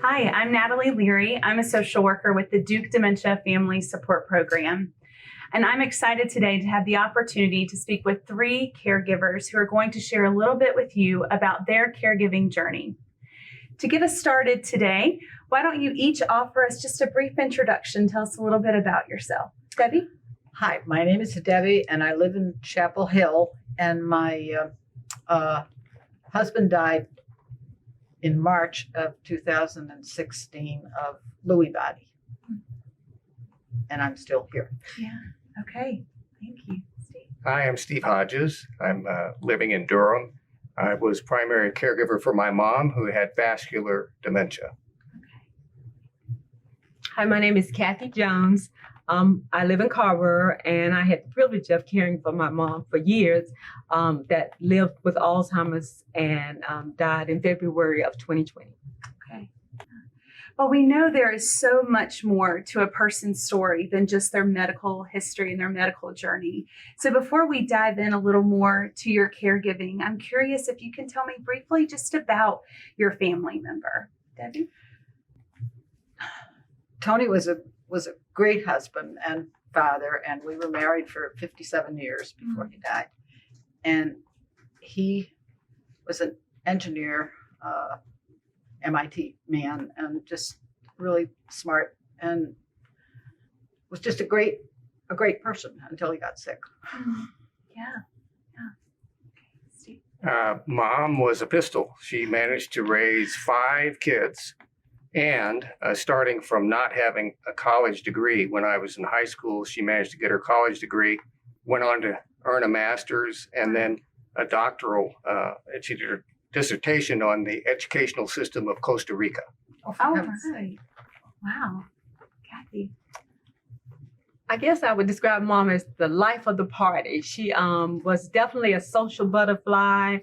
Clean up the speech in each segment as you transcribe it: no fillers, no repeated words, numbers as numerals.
Hi, I'm Natalie Leary. I'm a social worker with the Duke Dementia Family Support Program. And I'm excited today to have the opportunity to speak with 3 caregivers who are going to share a little bit with you about their caregiving journey. To get us started today, why don't you each offer us just a brief introduction? Tell us a little bit about yourself. Debbie? Hi, my name is Debby, and I live in Chapel Hill, and my husband died in March of 2016 of Lewy body, and I'm still here. Yeah, okay, thank you. Steve? Hi, I'm Steve Hodges. I'm living in Durham. I was primary caregiver for my mom who had vascular dementia. Hi, my name is Cathy Jones. I live in Carver, and I had the privilege of caring for my mom for years that lived with Alzheimer's and died in February of 2020. Okay. Well, we know there is so much more to a person's story than just their medical history and their medical journey. So before we dive in a little more to your caregiving, I'm curious if you can tell me briefly just about your family member. Debbie? Tony was a great husband and father, and we were married for 57 years before he died. And he was an engineer, MIT man, and just really smart, and was just a great person until he got sick. Yeah. Okay, Steve. Mom was a pistol. She managed to raise 5 kids. And starting from not having a college degree when I was in high school, she managed to get her college degree, went on to earn a master's and then a doctoral. She did her dissertation on the educational system of Costa Rica. Oh, right. Wow. Cathy. I guess I would describe Mom as the life of the party. She was definitely a social butterfly.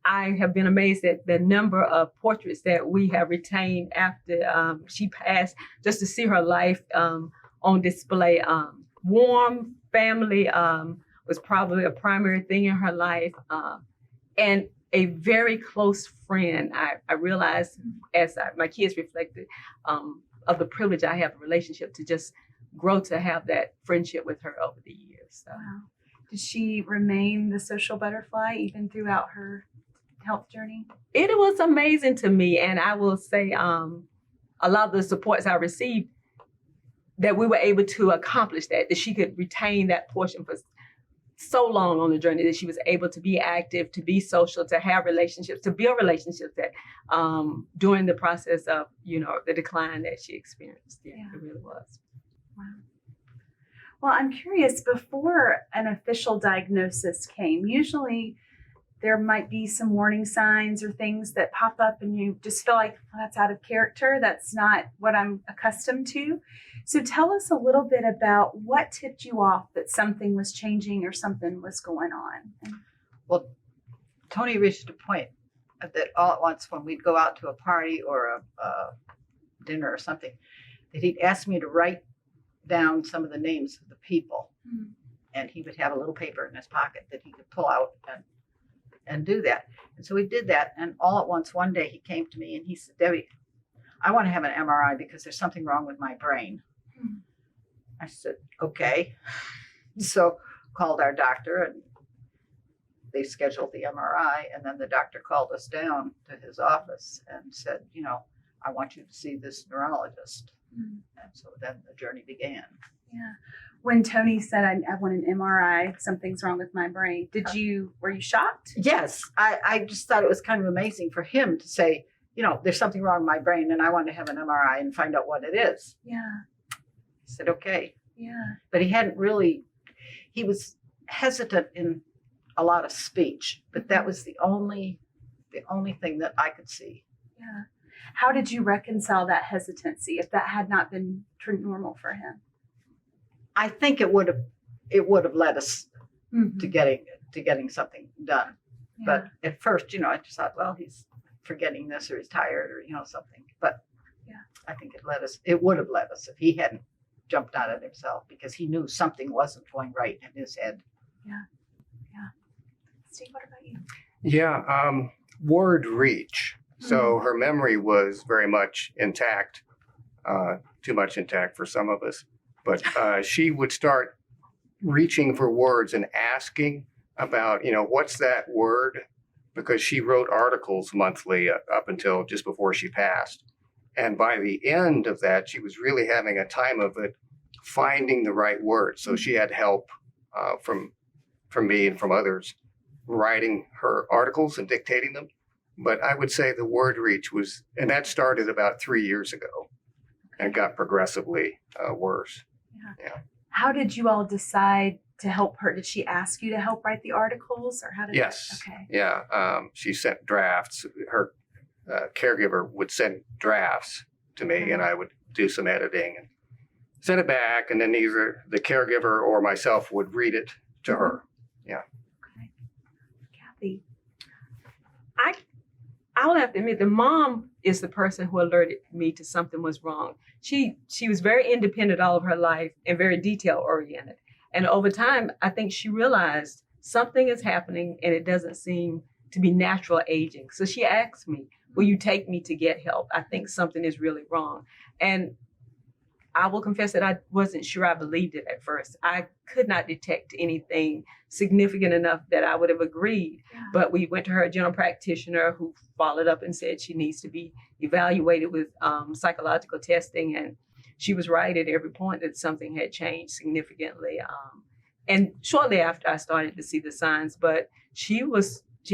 I have been amazed at the number of portraits that we have retained after she passed, just to see her life on display. Warm family was probably a primary thing in her life, and a very close friend. I realized as my kids reflected of the privilege I have a relationship to just grow to have that friendship with her over the years. So. Wow. Did she remain the social butterfly even throughout her health journey? It was amazing to me, and I will say a lot of the supports I received, that we were able to accomplish that she could retain that portion for so long on the journey, that she was able to be active, to be social, to have relationships, to build relationships that during the process of, the decline that she experienced. Yeah. It really was. Wow. Well, I'm curious, before an official diagnosis came, usually there might be some warning signs or things that pop up and you just feel like, well, that's out of character. That's not what I'm accustomed to. So tell us a little bit about what tipped you off that something was changing or something was going on. Well, Tony reached a point that all at once, when we'd go out to a party or a dinner or something, that he'd ask me to write down some of the names of the people. Mm-hmm. And he would have a little paper in his pocket that he could pull out and do that. And so we did that. And all at once, one day he came to me and he said, Debbie, I want to have an MRI because there's something wrong with my brain. Hmm. I said, okay. So called our doctor and they scheduled the MRI. And then the doctor called us down to his office and said, I want you to see this neurologist. Hmm. And so then the journey began. Yeah. When Tony said, I want an MRI, something's wrong with my brain, were you shocked? Yes. I just thought it was kind of amazing for him to say, there's something wrong with my brain and I want to have an MRI and find out what it is. Yeah. He said, okay. Yeah. But he was hesitant in a lot of speech, but that was the only thing that I could see. Yeah. How did you reconcile that hesitancy if that had not been normal for him? I think it would have led us mm-hmm. to getting something done. Yeah. But at first, I just thought, well, he's forgetting this or he's tired or something. But yeah, I think it would have led us if he hadn't jumped on it himself, because he knew something wasn't going right in his head. Yeah. Yeah. Steve, what about you? Yeah. Word reach. So her memory was very much intact, too much intact for some of us. But she would start reaching for words and asking about, what's that word? Because she wrote articles monthly up until just before she passed. And by the end of that, she was really having a time of it, finding the right word. So she had help from me and from others writing her articles and dictating them. But I would say the word reach and that started about 3 years ago and got progressively worse. Yeah. How did you all decide to help her? Did she ask you to help write the articles, or how did Yes. Okay. Yeah. She sent drafts. Her caregiver would send drafts to me, and I would do some editing and send it back, and then either the caregiver or myself would read it to her. Yeah. Okay. Cathy. I'll have to admit, the mom is the person who alerted me to something was wrong. She was very independent all of her life and very detail oriented. And over time, I think she realized something is happening and it doesn't seem to be natural aging. So she asked me, will you take me to get help? I think something is really wrong. And I will confess that I wasn't sure I believed it at first. I could not detect anything significant enough that I would have agreed. Yeah. But we went to her general practitioner who followed up and said she needs to be evaluated with psychological testing. And she was right at every point that something had changed significantly. And shortly after, I started to see the signs. But she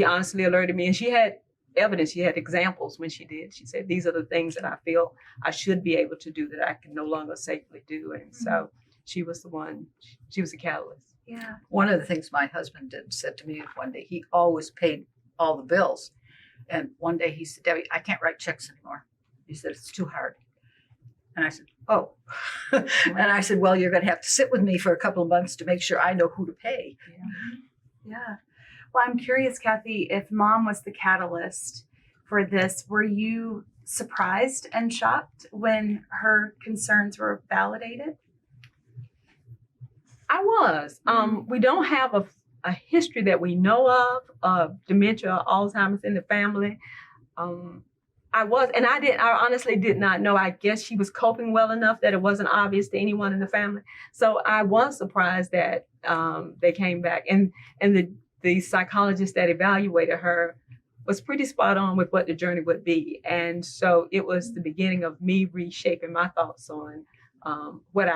honestly alerted me, and she had evidence. She had examples when she did. She said, these are the things that I feel I should be able to do that I can no longer safely do. And so she was the one, she was the catalyst. Yeah. One of the things my husband said to me one day, he always paid all the bills. And one day he said, Debbie, I can't write checks anymore. He said, it's too hard. And I said, oh. And I said, well, you're going to have to sit with me for a couple of months to make sure I know who to pay. Yeah. Well, I'm curious, Cathy, if Mom was the catalyst for this, were you surprised and shocked when her concerns were validated? I was. We don't have a history that we know of dementia, Alzheimer's in the family. I honestly did not know. I guess she was coping well enough that it wasn't obvious to anyone in the family. So I was surprised that they came back, and the psychologist that evaluated her was pretty spot on with what the journey would be. And so it was the beginning of me reshaping my thoughts on what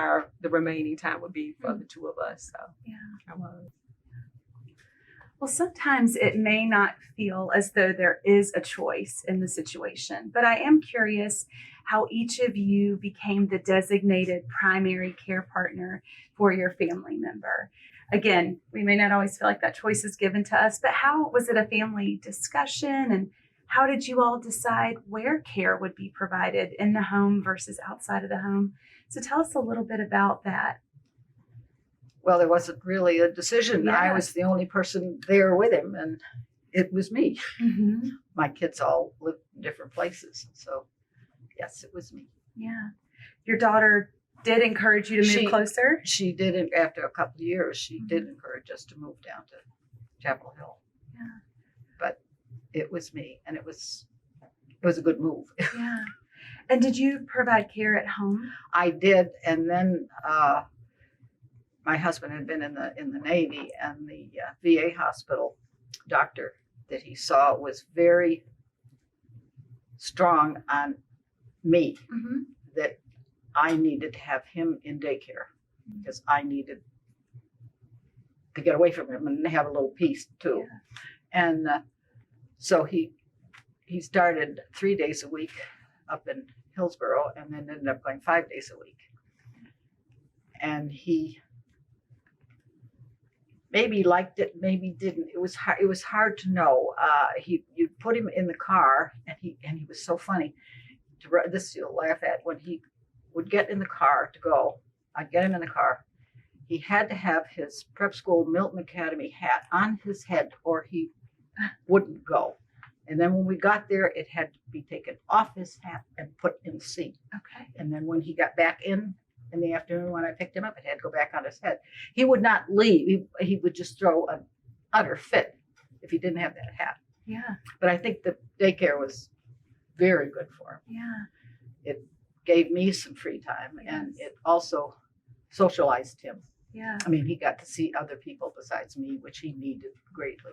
the remaining time would be for the two of us. So Yeah. I was. Well, sometimes it may not feel as though there is a choice in the situation, but I am curious how each of you became the designated primary care partner for your family member. Again, we may not always feel like that choice is given to us, but how was it a family discussion, and how did you all decide where care would be provided in the home versus outside of the home? So tell us a little bit about that. Well, there wasn't really a decision. Yeah. I was the only person there with him, and it was me. Mm-hmm. My kids all lived in different places. So, yes, it was me. Yeah. Your daughter did encourage you to move closer? She did, after a couple of years, she did encourage us to move down to Chapel Hill. Yeah. But it was me, and it was a good move. Yeah. And did you provide care at home? I did, and then my husband had been in the Navy, and the VA hospital doctor that he saw was very strong on me, Mm-hmm. that I needed to have him in daycare because I needed to get away from him and have a little peace too. Yeah. And so he started 3 days a week up in Hillsborough, and then ended up going 5 days a week. And he maybe liked it, maybe didn't. It was hard to know. You put him in the car, and he was so funny. This you'll laugh at. When he would get in the car to go, I'd get him in the car. He had to have his prep school Milton Academy hat on his head, or he wouldn't go. And then when we got there, it had to be taken off his hat and put in the seat. Okay. And then when he got back in the afternoon when I picked him up, it had to go back on his head. He would not leave. He would just throw an utter fit if he didn't have that hat. Yeah. But I think the daycare was very good for him. Yeah. It gave me some free time, and Yes. it also socialized him. Yeah. I mean, he got to see other people besides me, which he needed greatly.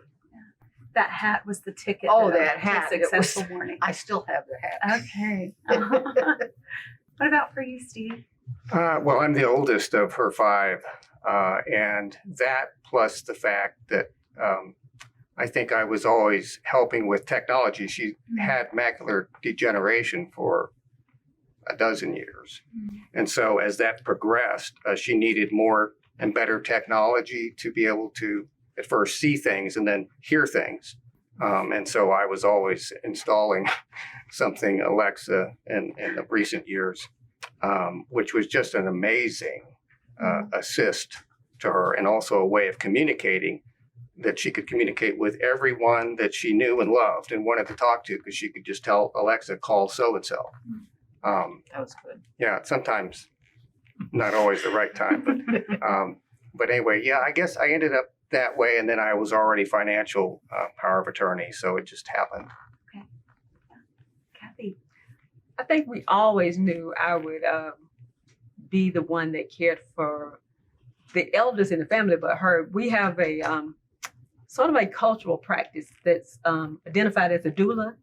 That hat was the ticket. Oh, to that a hat. It was- successful morning. I still have the hat. Okay. What about for you, Steve? Well, I'm the oldest of her five, and that plus the fact that I think I was always helping with technology. She had macular degeneration for a dozen years. And so as that progressed, she needed more and better technology to be able to at first see things and then hear things. And so I was always installing something Alexa in the recent years, which was just an amazing assist to her, and also a way of communicating, that she could communicate with everyone that she knew and loved and wanted to talk to, because she could just tell Alexa, call so-and-so. That was good. Yeah, sometimes not always the right time, but anyway, yeah, I guess I ended up that way, and then I was already financial power of attorney, so it just happened. Cathy. I think we always knew I would be the one that cared for the elders in the family, but her. We have a sort of a cultural practice that's identified as a doula.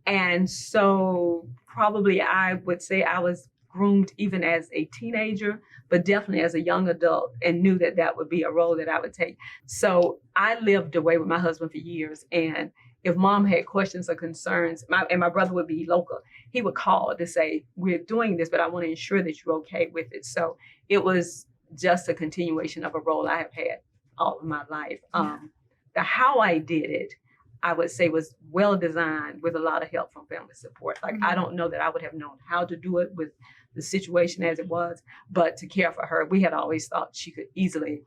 And so probably I would say I was groomed even as a teenager, but definitely as a young adult, and knew that that would be a role that I would take. So I lived away with my husband for years. And if mom had questions or concerns, my brother would be local, he would call to say, we're doing this, but I want to ensure that you're okay with it. So it was just a continuation of a role I have had all of my life. The how I did it, I would say, was well designed with a lot of help from family support. Like, I don't know that I would have known how to do it with the situation as it was, but to care for her, we had always thought she could easily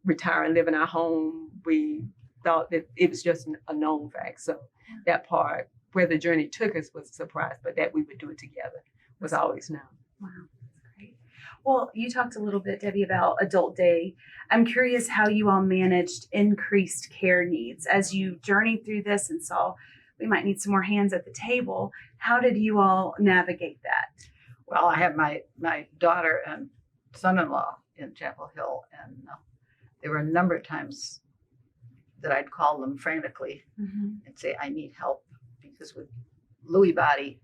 retire and live in our home. We thought that it was just a known fact. So that part, where the journey took us, was a surprise, but that we would do it together was always known. Wow, that's great. Well, you talked a little bit, Debbie, about Adult Day. I'm curious how you all managed increased care needs as you journeyed through this and saw we might need some more hands at the table. How did you all navigate that? Well, I have my daughter and son-in-law in Chapel Hill, and there were a number of times that I'd call them frantically and say, I need help, because with Lewy body,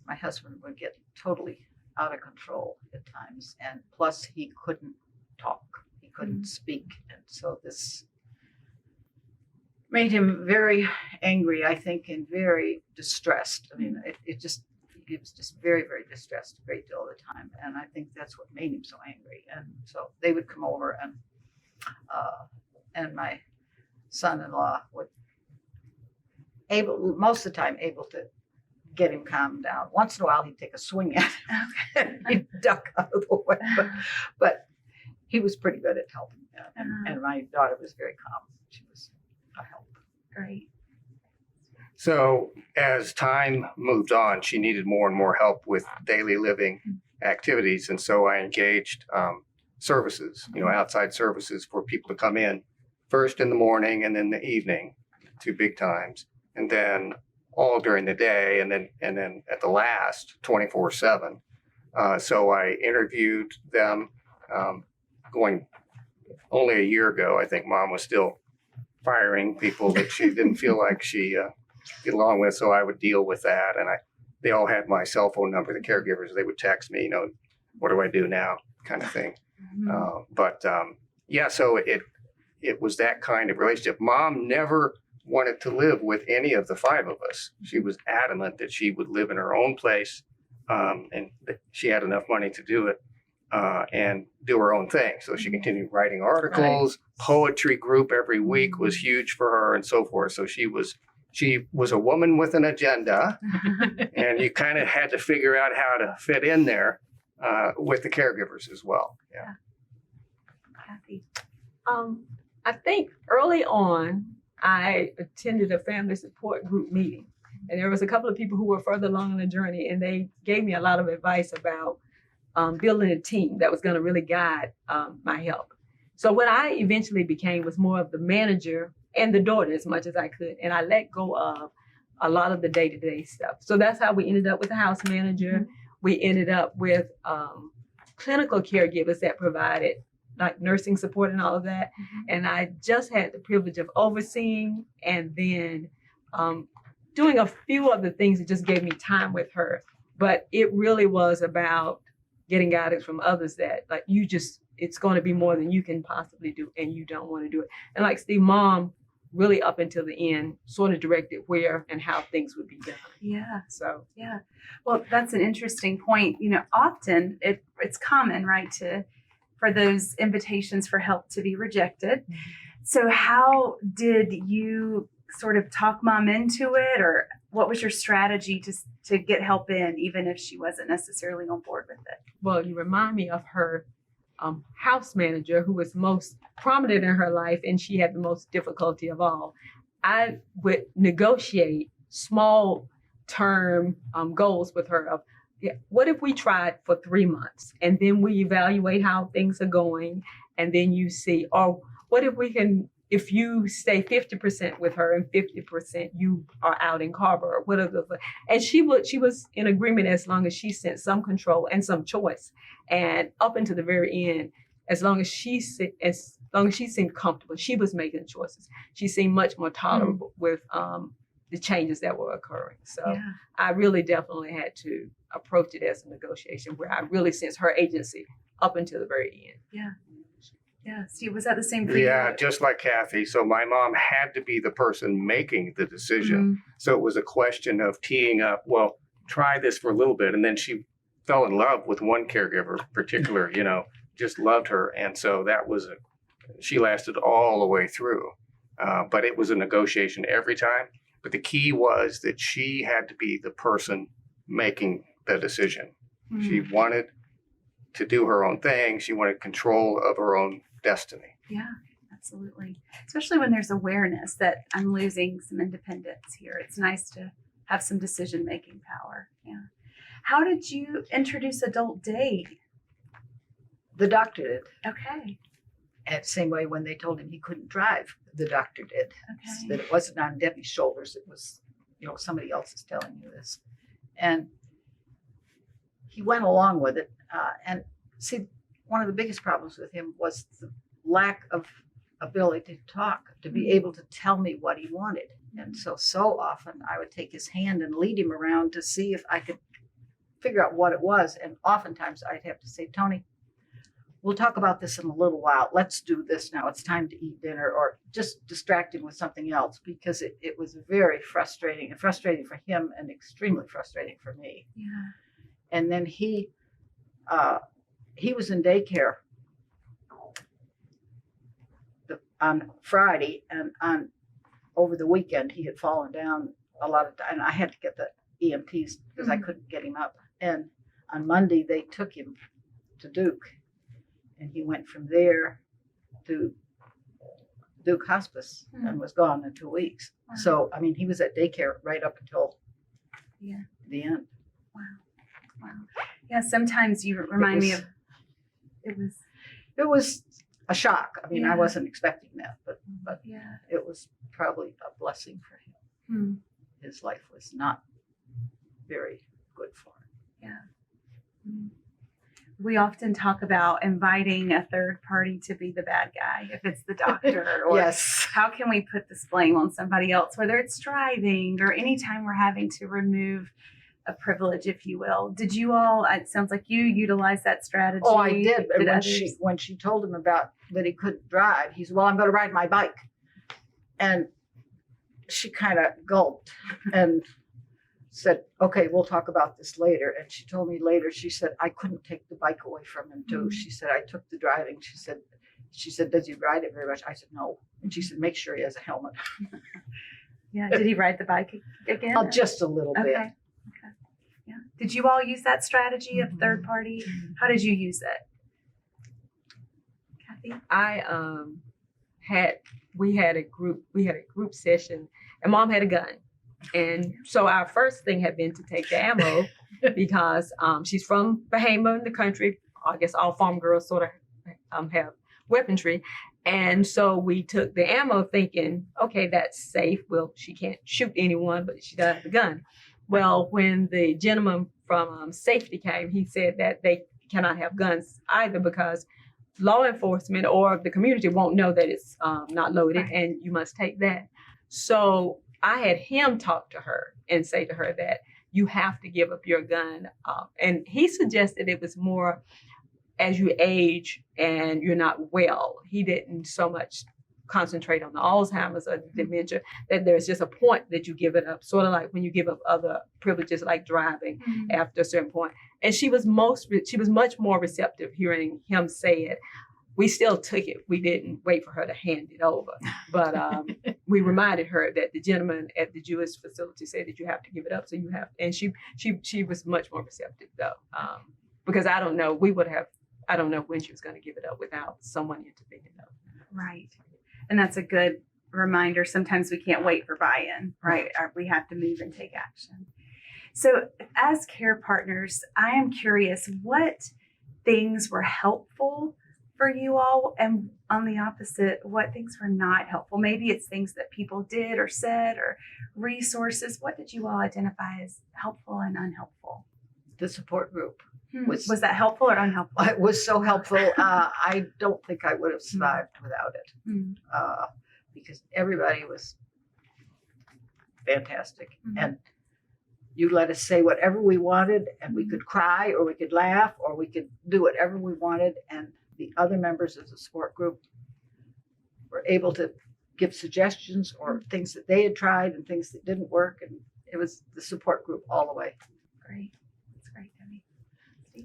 my husband would get totally out of control at times, and plus he couldn't talk, he couldn't speak, and so this made him very angry, I think, and very distressed. I mean, he was just very, very distressed a great deal of the time, and I think that's what made him so angry. And so they would come over, and my son-in-law would most of the time able to get him calmed down. Once in a while, he'd take a swing at him. He'd duck out of the way, but he was pretty good at helping. And my daughter was very calm. She was a help. Great. So as time moved on, she needed more and more help with daily living activities. And so I engaged services, outside services for people to come in first in the morning and then the evening, 2 big times, and then all during the day, and then at the last 24/7. So I interviewed them going only a year ago. I think mom was still firing people that she didn't feel like she get along with, so I would deal with that. And they all had my cell phone number, the caregivers. They would text me, what do I do now, kind of thing. So it was that kind of relationship. Mom never wanted to live with any of the 5 of us. She was adamant that she would live in her own place, and that she had enough money to do it, and do her own thing. So she continued writing articles. Right. Poetry group every week was huge for her, and so forth. So she was a woman with an agenda, and you kind of had to figure out how to fit in there with the caregivers as well. Yeah. Cathy. I think early on, I attended a family support group meeting, and there was a couple of people who were further along in the journey, and they gave me a lot of advice about building a team that was going to really guide my help. So what I eventually became was more of the manager and the daughter as much as I could, and I let go of a lot of the day-to-day stuff. So that's how we ended up with the house manager. We ended up with clinical caregivers that provided like nursing support and all of that. And I just had the privilege of overseeing and then doing a few of the things that just gave me time with her. But it really was about getting guidance from others that like it's going to be more than you can possibly do and you don't want to do it. And like Steve, Mom really up until the end sort of directed where and how things would be done. Yeah. So Yeah. Well, that's an interesting point. Often it's common, right, for those invitations for help to be rejected. So how did you sort of talk Mom into it, or what was your strategy to get help in, even if she wasn't necessarily on board with it? well, you remind me of her house manager who was most prominent in her life, and she had the most difficulty of all. I would negotiate small term goals with her of, what if we tried for 3 months and then we evaluate how things are going, and then you see, or what if you stay 50% with her and 50% you are out in Carver, and she was in agreement as long as she sent some control and some choice. And up until the very end, as long as she seemed comfortable, she was making choices. She seemed much more tolerable with the changes that were occurring. So Yeah. I really definitely had to approach it as a negotiation where I really sensed her agency up until the very end. Yeah. Steve, was that the same for you? Yeah, just like Cathy. So my mom had to be the person making the decision. So it was a question of teeing up, well, try this for a little bit. And then she fell in love with one caregiver in particular, just loved her. And so she lasted all the way through. But it was a negotiation every time. But the key was that she had to be the person making the decision. She wanted to do her own thing. She wanted control of her own destiny. Yeah, absolutely. Especially when there's awareness that I'm losing some independence here. It's nice to have some decision-making power. Yeah. How did you introduce adult day? The doctor did. Okay. And same way when they told him he couldn't drive, the doctor did. Okay. That it wasn't on Debbie's shoulders. It was, somebody else is telling you this. And he went along with it. And see, one of the biggest problems with him was the lack of ability to talk, to be able to tell me what he wanted. And so often I would take his hand and lead him around to see if I could figure out what it was. And oftentimes I'd have to say, Tony, we'll talk about this in a little while. Let's do this now. It's time to eat dinner, or just distract him with something else, because it was very frustrating for him and extremely frustrating for me. Yeah. And then he was in daycare on Friday, and over the weekend he had fallen down a lot of time, and I had to get the EMTs because I couldn't get him up. And on Monday they took him to Duke, and he went from there to Duke Hospice and was gone in 2 weeks. Wow. So he was at daycare right up until the end. Wow. Yeah, sometimes you remind me of it was a shock. Yeah. I wasn't expecting that, but yeah. it was probably a blessing for him. His life was not very good for him. We often talk about inviting a third party to be the bad guy, if it's the doctor, or Yes. how can we put this blame on somebody else, whether it's driving or anytime we're having to remove a privilege, if you will. Did you all, it sounds like you utilized that strategy. Oh, I did. And others? when she told him about that he couldn't drive, he said, well, I'm going to ride my bike. And she kind of gulped and said, okay, we'll talk about this later. And she told me later, she said, I couldn't take the bike away from him too. She said, I took the driving. She said, does he ride it very much? I said, no. And she said, make sure he has a helmet. Yeah. Did he ride the bike again? Oh, just a little bit. Okay. Yeah. Did you all use that strategy of third party? How did you use it? Cathy? We had a group session, and Mom had a gun. And so our first thing had been to take the ammo because she's from Bahama in the country. I guess all farm girls sort of have weaponry. And so we took the ammo thinking, okay, that's safe. Well, she can't shoot anyone, but she does have a gun. Well, when the gentleman from safety came, he said that they cannot have guns either because law enforcement or the community won't know that it's not loaded, and you must take that. So I had him talk to her and say to her that you have to give up your gun. And he suggested it was more as you age and you're not well. He didn't so much concentrate on the Alzheimer's or the dementia, that there's just a point that you give it up, sort of like when you give up other privileges like driving after a certain point. And she was much more receptive hearing him say it. We still took it. We didn't wait for her to hand it over. But we reminded her that the gentleman at the Jewish facility said that you have to give it up. So you have, and she was much more receptive though. Because I don't know when she was going to give it up without someone intervening though. Right. And that's a good reminder. Sometimes we can't wait for buy-in, right? We have to move and take action. So as care partners, I am curious, what things were helpful for you all? And on the opposite, what things were not helpful? Maybe it's things that people did or said or resources. What did you all identify as helpful and unhelpful? The support group. Was that helpful or unhelpful? It was so helpful. I don't think I would have survived without it because everybody was fantastic. And you let us say whatever we wanted, and we could cry or we could laugh or we could do whatever we wanted. And the other members of the support group were able to give suggestions or things that they had tried and things that didn't work. And it was the support group all the way. Great. That's great, Debby.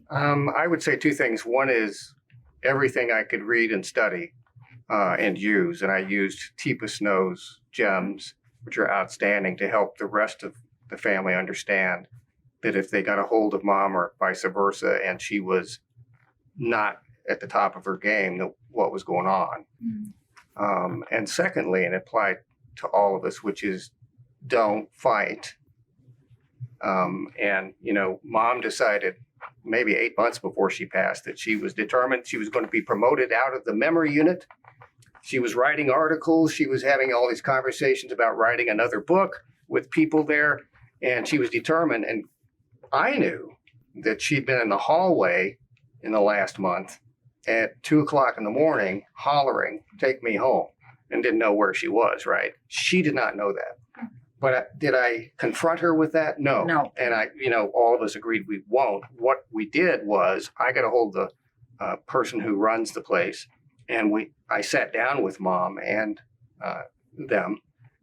I would say two things. One is everything I could read and study and use. And I used Teepa Snow's gems, which are outstanding, to help the rest of the family understand that if they got a hold of mom or vice versa and she was not at the top of her game, what was going on. And secondly, and it applied to all of us, which is don't fight. And, mom decided maybe 8 months before she passed that she was determined she was going to be promoted out of the memory unit. She was writing articles. She was having all these conversations about writing another book with people there. And she was determined. And I knew that she'd been in the hallway in the last month at 2:00 in the morning, hollering, "Take me home," and didn't know where she was, right? She did not know that. But did I confront her with that? No. No. And all of us agreed we won't. What we did was I got a hold of the person who runs the place, and I sat down with mom and them,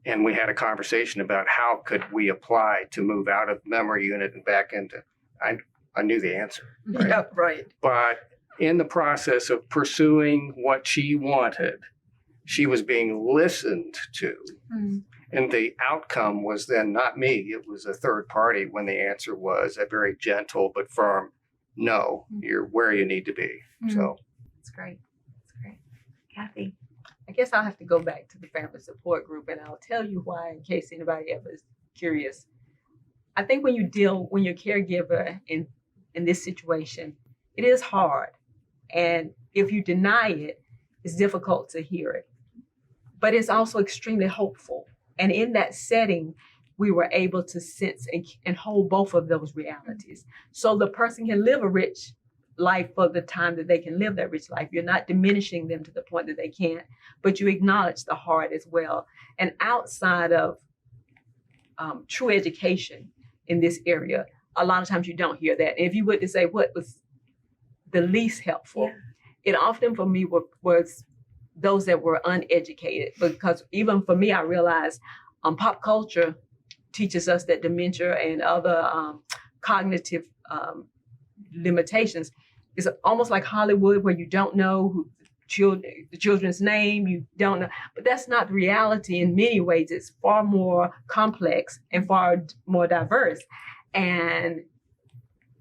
and we had a conversation about how could we apply to move out of memory unit and back into. I knew the answer. Right? Yeah, right. But in the process of pursuing what she wanted, she was being listened to. And the outcome was then not me, it was a third party when the answer was a very gentle but firm, no, you're where you need to be. So That's great. That's great. Cathy. I guess I'll have to go back to the family support group, and I'll tell you why in case anybody ever is curious. I think when you're caregiver in this situation, it is hard. And if you deny it, it's difficult to hear it. But it's also extremely hopeful. And in that setting, we were able to sense and hold both of those realities. So the person can live a rich life for the time that they can live that rich life. You're not diminishing them to the point that they can't, but you acknowledge the hard as well. And outside of true education in this area, a lot of times you don't hear that. And if you were to say what was the least helpful, it often for me was those that were uneducated, because even for me, I realized pop culture teaches us that dementia and other cognitive limitations is almost like Hollywood, where you don't know the children's name, you don't know, but that's not the reality. In many ways, it's far more complex and far more diverse. And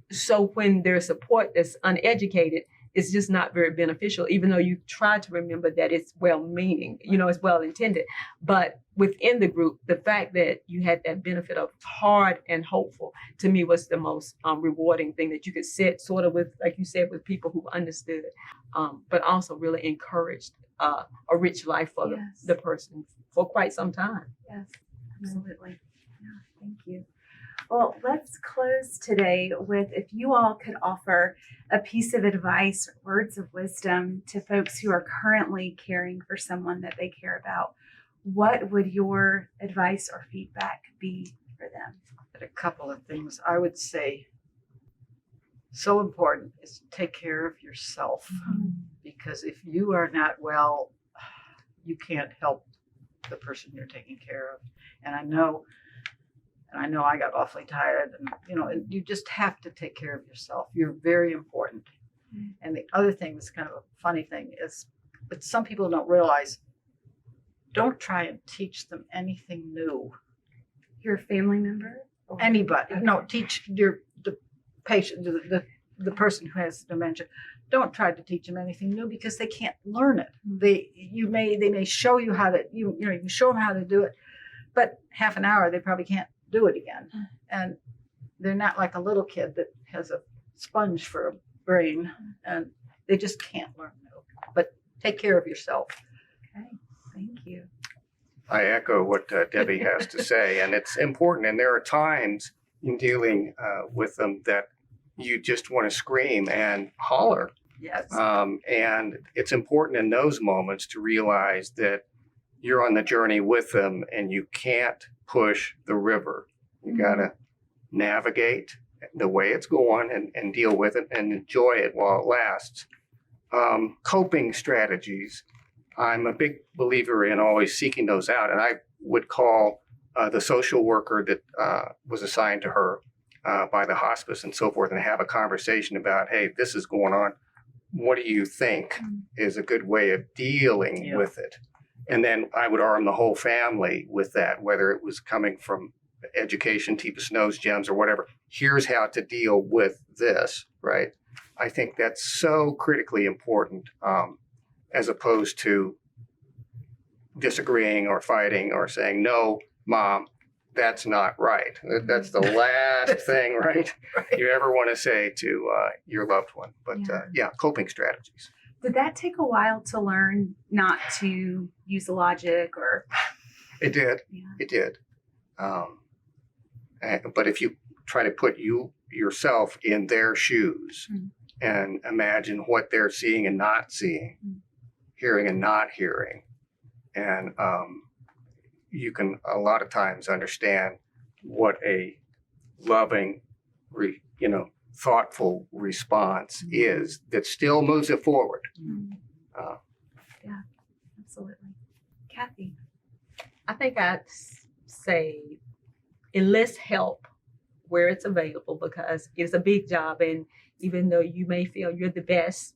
so when there's support that's uneducated, it's just not very beneficial, even though you try to remember that it's well-meaning, it's well-intended. But within the group, the fact that you had that benefit of hard and hopeful, to me, was the most rewarding thing, that you could sit sort of with, like you said, with people who understood, but also really encouraged a rich life for Yes. the person for quite some time. Yes, absolutely. Yeah, thank you. Well, let's close today with if you all could offer a piece of advice or words of wisdom to folks who are currently caring for someone that they care about, what would your advice or feedback be for them? But a couple of things I would say so important is to take care of yourself, because if you are not well, you can't help the person you're taking care of. And I know I got awfully tired, and you just have to take care of yourself. You're very important. And the other thing that's kind of a funny thing is, but some people don't realize, don't try and teach them anything new. Your family member? Anybody. Okay. No, teach the patient, the person who has dementia. Don't try to teach them anything new, because they can't learn it. They may show you how to, you can show them how to do it, but half an hour they probably can't do it again. And they're not like a little kid that has a sponge for a brain, and they just can't learn new. But take care of yourself. Okay, thank you. I echo what Debbie has to say, and it's important. And there are times in dealing with them that you just want to scream and holler. Yes. And it's important in those moments to realize that you're on the journey with them and you can't push the river. You got to navigate the way it's going and deal with it and enjoy it while it lasts. Coping strategies. I'm a big believer in always seeking those out. And I would call the social worker that was assigned to her by the hospice and so forth and have a conversation about, hey, this is going on. What do you think is a good way of dealing with it? And then I would arm the whole family with that, whether it was coming from education, TPS knows gems or whatever. Here's how to deal with this, right? I think that's so critically important, as opposed to disagreeing or fighting or saying, no, Mom, that's not right. That's the last thing, right, you ever want to say to your loved one. But coping strategies. Did that take a while to learn not to use logic or? It did. Yeah. It did. But if you try to put yourself in their shoes and imagine what they're seeing and not seeing, hearing and not hearing, and you can a lot of times understand what a loving, thoughtful response is that still moves it forward. Yeah, absolutely. Cathy. I think I'd say enlist help where it's available, because it's a big job. And even though you may feel you're the best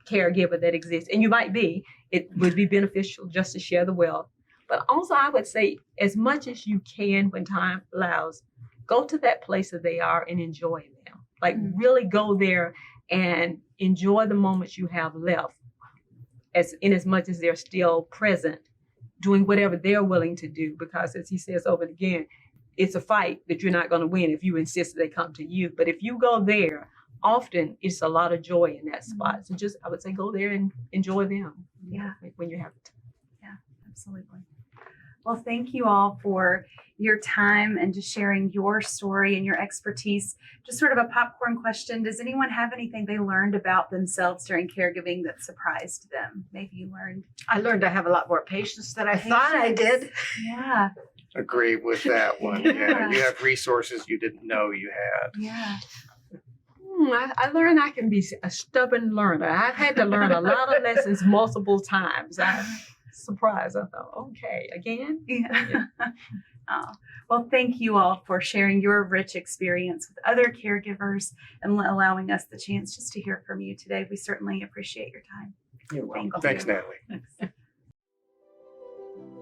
caregiver that exists, and you might be, it would be beneficial just to share the wealth. But also I would say, as much as you can when time allows, go to that place that they are and enjoy them. Like really go there and enjoy the moments you have left, as much as they're still present, doing whatever they're willing to do. Because as he says over and again, it's a fight that you're not going to win if you insist that they come to you. But if you go there, often it's a lot of joy in that spot. So I would say go there and enjoy them. Yeah. When you have it. Yeah, absolutely. Well, thank you all for your time and just sharing your story and your expertise. Just sort of a popcorn question. Does anyone have anything they learned about themselves during caregiving that surprised them? Maybe you learned. I learned I have a lot more patience than I thought I did. Yeah. Agree with that one. Yeah, you have resources you didn't know you had. Yeah. I learned I can be a stubborn learner. I've had to learn a lot of lessons multiple times. I'm surprised. I thought, okay, again? Yeah. Oh, well, thank you all for sharing your rich experience with other caregivers and allowing us the chance just to hear from you today. We certainly appreciate your time. You're welcome. Thanks, Natalie.